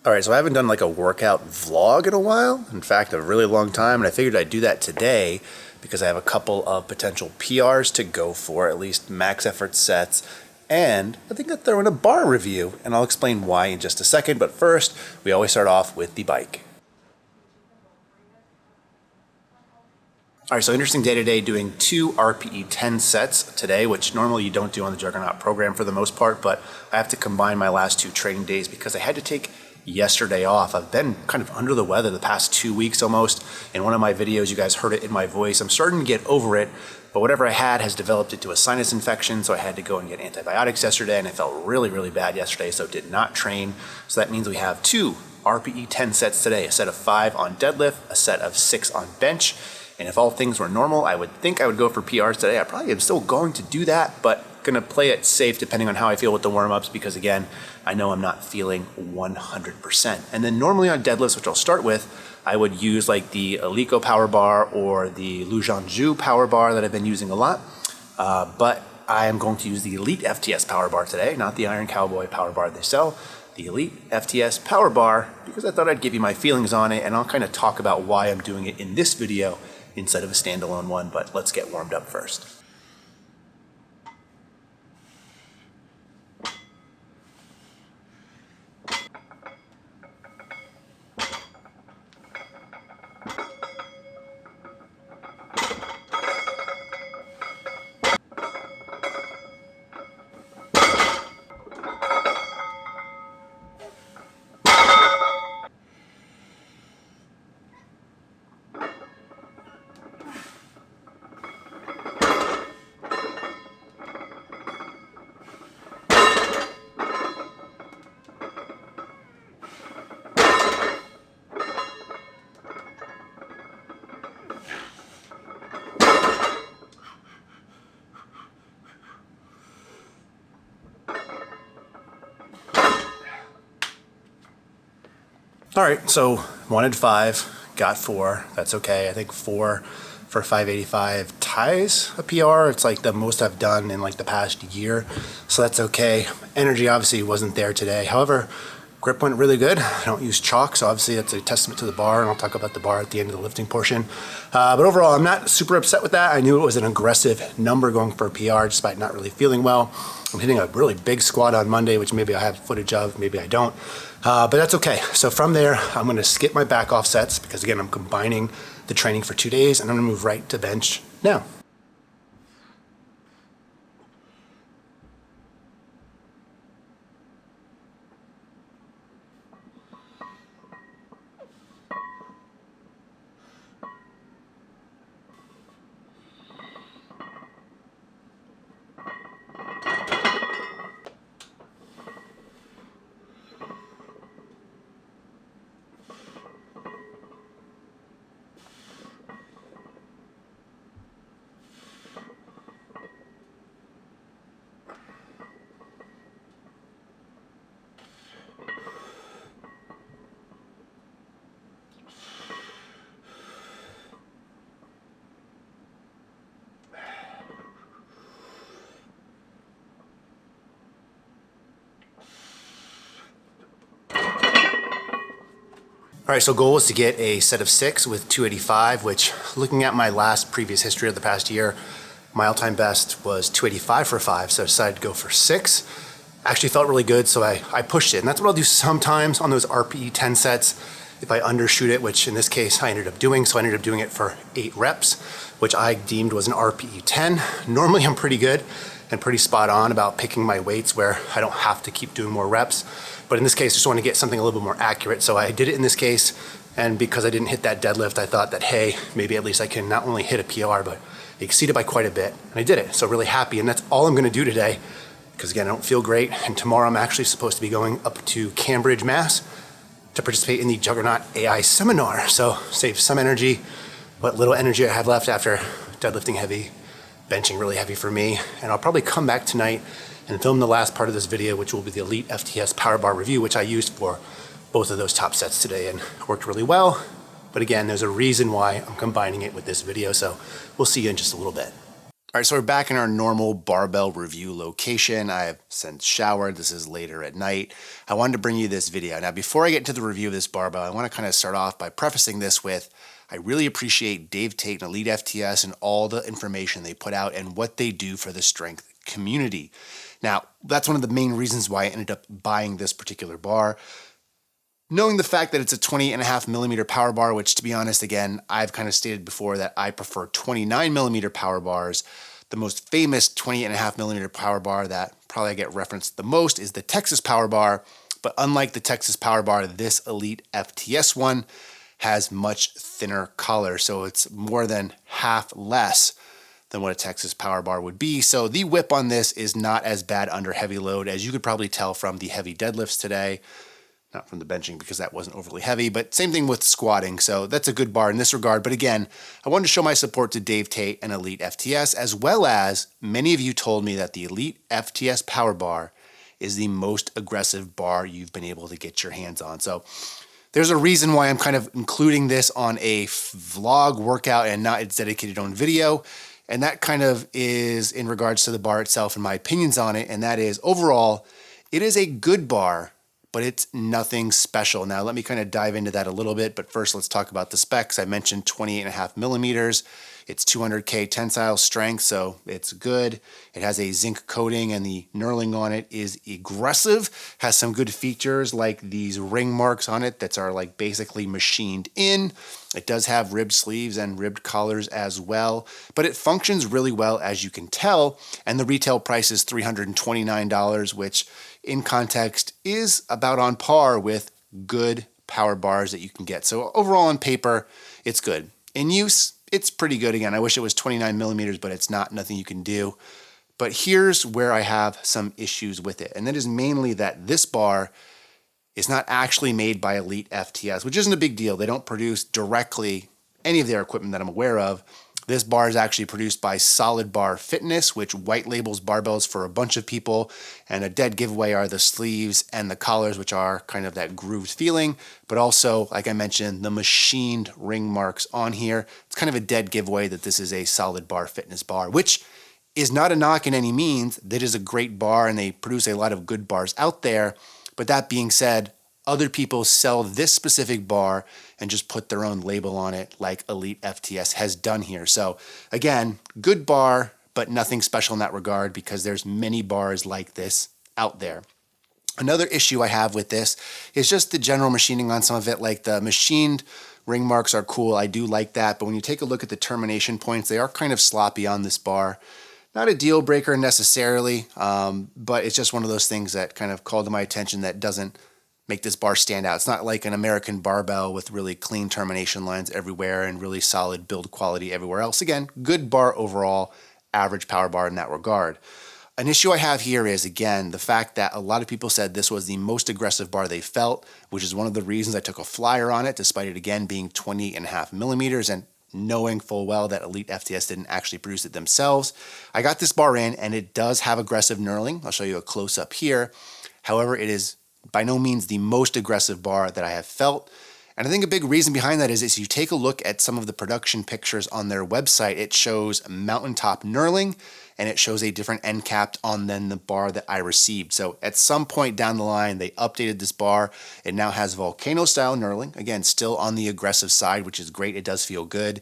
Alright, so I haven't done like a workout vlog in a while. In fact, a really long time, and I figured I'd do that today because I have a couple of potential PRs to go for, at least max effort sets, and I think I'll throw in a bar review, and I'll explain why in just a second, but first, we always start off with the bike. Alright, so interesting day today, doing 2 RPE 10 sets today, which normally you don't do on the Juggernaut program for the most part, but I have to combine my last 2 training days because I had to take yesterday off. I've been kind of under the weather the past 2 weeks almost. In one of my videos, you guys heard it in my voice. I'm starting to get over it, but whatever I had has developed into a sinus infection, so I had to go and get antibiotics yesterday, and I felt really, really bad yesterday, so did not train. So that means we have 2 RPE 10 sets today, a set of 5 on deadlift, a set of 6 on bench. And if all things were normal, I would think I would go for PRs today. I probably am still going to do that, but gonna play it safe depending on how I feel with the warm-ups because again, I know I'm not feeling 100%. And then normally on deadlifts, which I'll start with, I would use like the EliteFTS Power Bar or the Juggernaut Power Bar that I've been using a lot. But I am going to use the EliteFTS Power Bar today, not the Iron Cowboy Power Bar they sell. The EliteFTS Power Bar, because I thought I'd give you my feelings on it and I'll kind of talk about why I'm doing it in this video instead of a standalone one, but let's get warmed up first. All right, so wanted 5, got 4. That's okay. I think 4 for 585 ties a PR. It's like the most I've done in like the past year, so that's okay. Energy obviously wasn't there today. However, grip went really good. I don't use chalk, so obviously that's a testament to the bar, and I'll talk about the bar at the end of the lifting portion. But overall, I'm not super upset with that. I knew it was an aggressive number going for a PR despite not really feeling well. I'm hitting a really big squat on Monday, which maybe I have footage of, maybe I don't. But that's okay. So from there, I'm gonna skip my back off sets because again, I'm combining the training for 2 days and I'm gonna move right to bench now. All right, so goal was to get a set of 6 with 285, which looking at my previous history of the past year, my all-time best was 285 for 5, so I decided to go for 6. Actually felt really good, so I pushed it, and that's what I'll do sometimes on those RPE 10 sets if I undershoot it, which in this case I ended up doing, so I ended up doing it for 8 reps, which I deemed was an RPE 10. Normally I'm pretty good and pretty spot on about picking my weights where I don't have to keep doing more reps. But in this case, I just want to get something a little bit more accurate. So I did it in this case, and because I didn't hit that deadlift, I thought that, hey, maybe at least I can not only hit a PR, but exceed it by quite a bit. And I did it, so really happy. And that's all I'm gonna do today, because again, I don't feel great. And tomorrow I'm actually supposed to be going up to Cambridge, Mass, to participate in the Juggernaut AI seminar. So save some energy, what little energy I have left after deadlifting heavy, benching really heavy for me. And I'll probably come back tonight and film the last part of this video, which will be the EliteFTS Power Bar review, which I used for both of those top sets today and worked really well. But again, there's a reason why I'm combining it with this video, so we'll see you in just a little bit. All right, so we're back in our normal barbell review location. I have since showered. This is later at night. I wanted to bring you this video. Now, before I get into the review of this barbell, I want to kind of start off by prefacing this with, I really appreciate Dave Tate and EliteFTS and all the information they put out and what they do for the strength community. Now, that's one of the main reasons why I ended up buying this particular bar. Knowing the fact that it's a 20.5 millimeter power bar, which to be honest, again, I've kind of stated before that I prefer 29 millimeter power bars. The most famous 20.5 millimeter power bar that probably I get referenced the most is the Texas Power Bar. But unlike the Texas Power Bar, this EliteFTS one has much thinner collar. So it's more than half less than what a Texas Power Bar would be. So the whip on this is not as bad under heavy load, as you could probably tell from the heavy deadlifts today. Not from the benching because that wasn't overly heavy, but same thing with squatting. So that's a good bar in this regard. But again, I wanted to show my support to Dave Tate and EliteFTS, as well as many of you told me that the EliteFTS Power Bar is the most aggressive bar you've been able to get your hands on. So there's a reason why I'm kind of including this on a vlog workout and not its dedicated own video. And that kind of is in regards to the bar itself and my opinions on it. And that is overall, it is a good bar, but it's nothing special. Now, let me kind of dive into that a little bit, but first let's talk about the specs. I mentioned 28.5 millimeters. It's 200K tensile strength, so it's good. It has a zinc coating and the knurling on it is aggressive. Has some good features like these ring marks on it that are like basically machined in. It does have ribbed sleeves and ribbed collars as well, but it functions really well, as you can tell, and the retail price is $329, which in context is about on par with good power bars that you can get. So overall on paper, it's good. In use, it's pretty good. Again, I wish it was 29 millimeters, but it's not, nothing you can do. But here's where I have some issues with it. And that is mainly that this bar is not actually made by EliteFTS, which isn't a big deal. They don't produce directly any of their equipment that I'm aware of. This bar is actually produced by Solid Bar Fitness, which white labels barbells for a bunch of people. And a dead giveaway are the sleeves and the collars, which are kind of that grooved feeling. But also, like I mentioned, the machined ring marks on here. It's kind of a dead giveaway that this is a Solid Bar Fitness bar, which is not a knock in any means. That is a great bar, and they produce a lot of good bars out there. But that being said, other people sell this specific bar and just put their own label on it like EliteFTS has done here. So again, good bar, but nothing special in that regard because there's many bars like this out there. Another issue I have with this is just the general machining on some of it. Like the machined ring marks are cool. I do like that. But when you take a look at the termination points, they are kind of sloppy on this bar. Not a deal breaker necessarily, but it's just one of those things that kind of called to my attention that doesn't make this bar stand out. It's not like an American barbell with really clean termination lines everywhere and really solid build quality everywhere else. Again, good bar overall, average power bar in that regard. An issue I have here is, again, the fact that a lot of people said this was the most aggressive bar they felt, which is one of the reasons I took a flyer on it, despite it, again, being 20.5 millimeters and knowing full well that EliteFTS didn't actually produce it themselves. I got this bar in, and it does have aggressive knurling. I'll show you a close-up here. However, it is by no means the most aggressive bar that I have felt. And I think a big reason behind that is you take a look at some of the production pictures on their website, it shows mountaintop knurling and it shows a different end cap on than the bar that I received. So at some point down the line, they updated this bar. It now has volcano style knurling. Again, still on the aggressive side, which is great. It does feel good.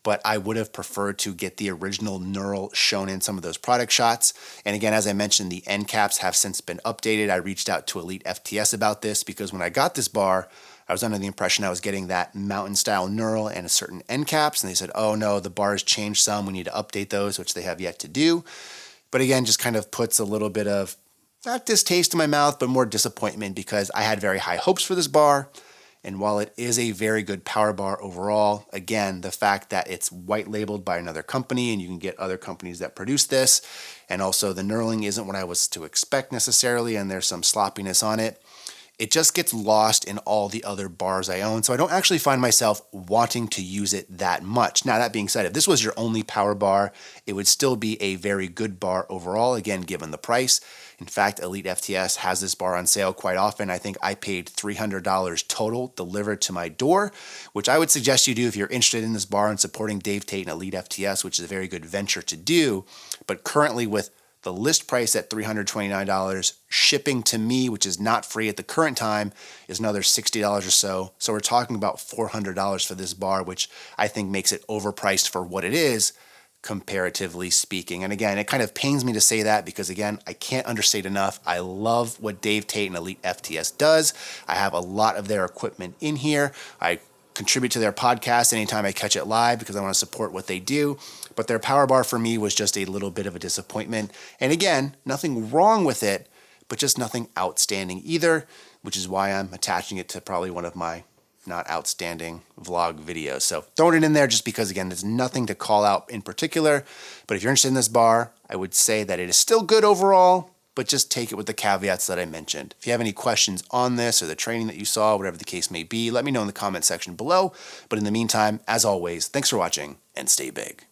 But I would have preferred to get the original knurl shown in some of those product shots. And again, as I mentioned, the end caps have since been updated. I reached out to EliteFTS about this because when I got this bar, I was under the impression I was getting that mountain style knurl and a certain end caps. And they said, oh no, the bar has changed some. We need to update those, which they have yet to do. But again, just kind of puts a little bit of not distaste in my mouth, but more disappointment because I had very high hopes for this bar. And while it is a very good power bar overall, again, the fact that it's white labeled by another company and you can get other companies that produce this, and also the knurling isn't what I was to expect necessarily, and there's some sloppiness on it. it just gets lost in all the other bars I own. So I don't actually find myself wanting to use it that much. Now, that being said, if this was your only power bar, it would still be a very good bar overall, again, given the price. In fact, EliteFTS has this bar on sale quite often. I think I paid $300 total delivered to my door, which I would suggest you do if you're interested in this bar and supporting Dave Tate and EliteFTS, which is a very good venture to do. But currently with the list price at $329, shipping to me, which is not free at the current time, is another $60 or so. So we're talking about $400 for this bar, which I think makes it overpriced for what it is, comparatively speaking. And again, it kind of pains me to say that because, again, I can't understate enough. I love what Dave Tate and EliteFTS does. I have a lot of their equipment in here. I contribute to their podcast anytime I catch it live because I want to support what they do. But their power bar for me was just a little bit of a disappointment. And again, nothing wrong with it, but just nothing outstanding either, which is why I'm attaching it to probably one of my not outstanding vlog videos. So throwing it in there just because, again, there's nothing to call out in particular. But if you're interested in this bar, I would say that it is still good overall, but just take it with the caveats that I mentioned. If you have any questions on this or the training that you saw, whatever the case may be, let me know in the comment section below. But in the meantime, as always, thanks for watching and stay big.